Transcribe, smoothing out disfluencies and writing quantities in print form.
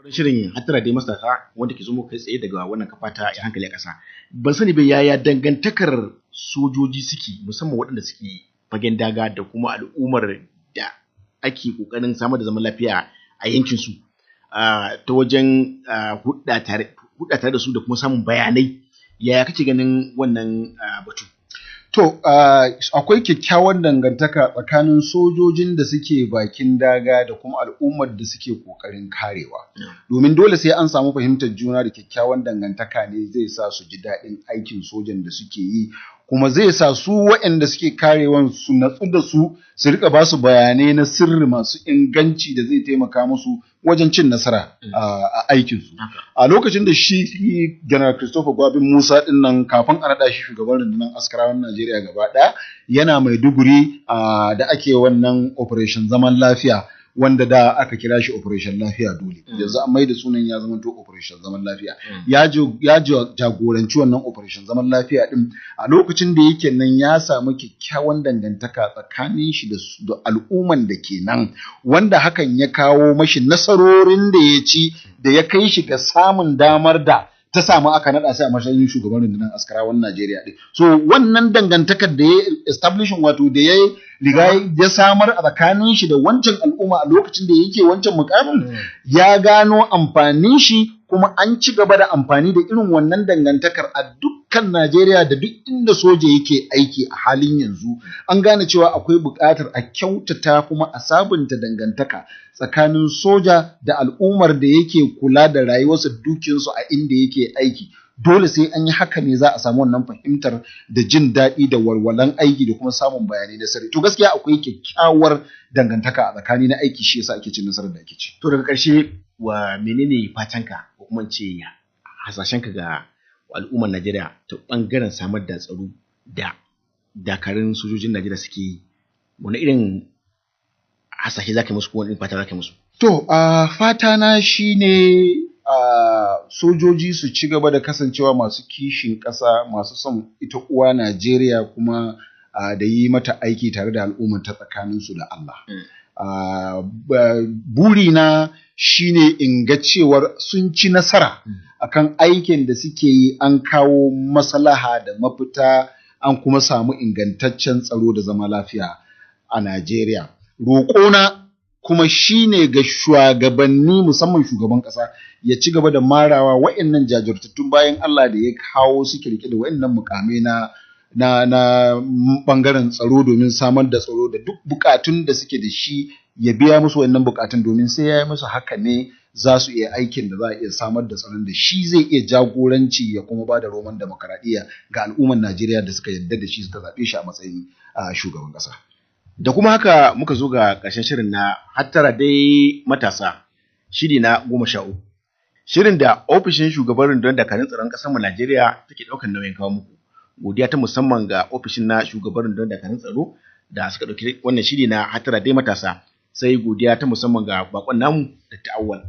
shirin hattara dai matasa wanda ke zo muku kai tsaye daga wannan kafa ta yan hankali a ƙasa. Ban sani ba yaya dangantakar sojoji suke musamman waɗanda suke fagen daga da kuma al'ummar da ake ƙoƙarin samar da zaman lafiya a yankin su ta wajen hudda tare da su da kuma samun bayanai. Yaya kake ganin wannan batu? To, akwai kyakkyawan dangantaka tsakanin sojojin da suke bakin daga da kuma al'ummar da suke ƙoƙarin karewa. Domin dole sai an samu fahimtar juna da kyakkyawan dangantaka ne zai sa su ji daɗin aikin sojan da suke yi, kuma zai sa su waɗanda suke karewan su natsu da su rika ba su bayanai na sirri masu inganci da zai taimaka musu wajen cin nasara a aikinsu. A lokacin da shi General Christopher Gwabin Musa ɗin nan kafin a naɗa shi shugaban rundunar askarawan Najeriya gaba ɗaya yana Maiduguri da ake wannan Operation Zaman Lafiya, wanda da aka kira shi Operation Lafiya Dole. Yanzu an maida sunan ya zama to Operation Zaman Lafiya. Ya jagoranci wannan Operation Zaman Lafiya din a lokacin da yake nan ya samu kyakkyawan dangantaka tsakanin shi da al'umman da ke nan, wanda hakan ya kawo mashi nasarorin da ya ci da ya kai shi ga samun damar da ta samu aka naɗa sai a matsayin shugaban rundunar askarawan Najeriya ɗin. So wannan dangantakar da ya establishing, wato da ya riga ya samar a tsakanin shi da wancan al'umma a lokacin da yake wancan mukamin, ya gano amfanin shi, kuma an ci gaba da amfani da irin wannan dangantakar a dukkan Najeriya da duk inda soja yake aiki a halin yanzu. An gane cewa akwai buƙatar a kyautata kuma a sabunta dangantaka tsakanin soja da al'ummar da yake kula da rayuwarsu, dukiyarsu a inda yake aiki. Dole sai an yi haka ne za a samu wannan fahimtar da jin daɗi da walwalan aiki da kuma samun bayanai da sirri. To gaskiya akwai kyakkyawar dangantaka a tsakani na aiki, shi yasa ake cin nasarar da ake ci. To daga ƙarshe, wa menene fatanka ko kuma ce hasashenka ga al'ummar Najeriya ta ɓangaren samar da tsaro da dakarun sojojin Najeriya suke yi? Wani irin hasashe za ka musu ko wani irin fata za ka musu? To, fata na shi ne sojoji su ci gaba da kasancewa masu kishin ƙasa, masu son ita uwa Najeriya, kuma da yi mata aiki tare da al'ummar ta tsakaninsu da Allah. Burina shi ne in ga cewar sun ci nasara akan aikin da suke yi, an kawo maslaha da mafita, an kuma samu ingantaccen tsaro da zama lafiya a Najeriya. Roƙona kuma shi ne ga shugabanni, musamman shugaban ƙasa, ya ci gaba da marawa wa'annan jajirtattun bayan Allah da ya kawo su rike da wa'annan mukamai na ɓangaren tsaro domin samar da tsaro da duk bukatun da suke da shi, ya biya musu wa'annan bukatun, domin sai ya yi musu haka ne za su iya aikin da za a iya samar da tsaron da shi zai iya jagoranci ya kuma ba da roman demokaradiyya ga al'ummar Najeriya da suka yarda da shi, suka zaɓe shi a matsayin shugaban ƙasa. Da kuma haka muka zo ga ƙarshen shirin na hattara dai matasa, shiri na 13. Shirin da ofishin shugaban rundunar dakarun tsaron ƙasar mu Najeriya take ɗaukar nauyin kawo muku. Godiya ta musamman ga ofishin na shugaban rundunar dakarun tsaro da suka ɗauki wannan shiri na hattara dai matasa. Sai godiya ta musamman ga bakon namu da Awwal.